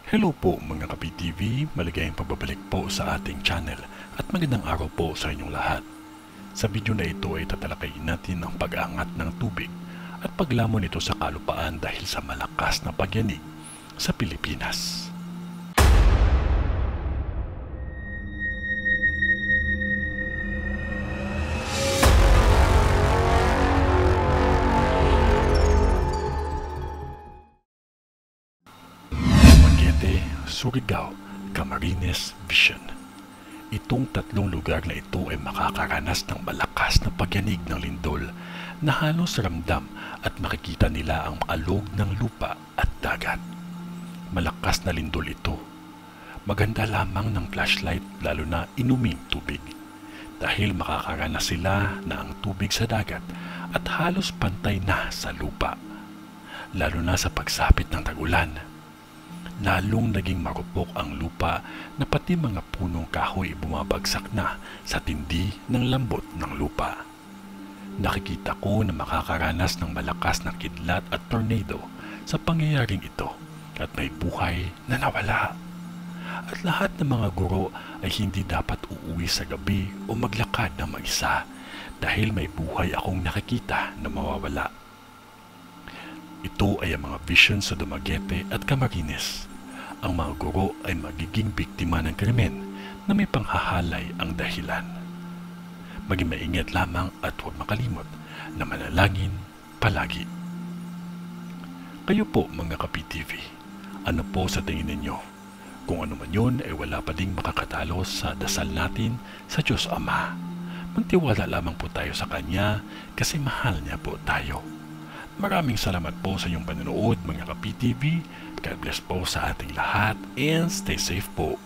Hello po mga Kapi-TV, maligayang pagbabalik po sa ating channel at magandang araw po sa inyong lahat. Sa video na ito ay tatalakayin natin ang pag-angat ng tubig at paglamon nito sa kalupaan dahil sa malakas na pagyanig sa Pilipinas. Surigao, Camarines, Vision. Itong tatlong lugar na ito ay makakaranas ng malakas na pagyanig ng lindol na halos ramdam at makikita nila ang alog ng lupa at dagat. Malakas na lindol ito. Maganda lamang ng flashlight lalo na inuming tubig dahil makakaranas sila na ang tubig sa dagat at halos pantay na sa lupa. Lalo na sa pagsapit ng tag-ulan. Lalong naging marupok ang lupa na pati mga punong kahoy bumabagsak na sa tindi ng lambot ng lupa. Nakikita ko na makakaranas ng malakas na kidlat at tornado sa pangyayaring ito at may buhay na nawala. At lahat ng mga guro ay hindi dapat uuwi sa gabi o maglakad ng mag-isa dahil may buhay akong nakikita na mawawala. Ito ay ang mga vision sa Dumaguete at Camarines. Ang mga guro ay magiging biktima ng krimen na may panghahalay ang dahilan. Maging maingat lamang at huwag makalimot na manalangin palagi. Kayo po mga Kapi-TV, ano po sa tingin ninyo? Kung ano man yun ay wala pa ding makakatalo sa dasal natin sa Diyos Ama. Magtiwala lamang po tayo sa Kanya kasi mahal niya po tayo. Maraming salamat po sa inyong panonood mga Kapi-TV. God bless po sa ating lahat and stay safe po.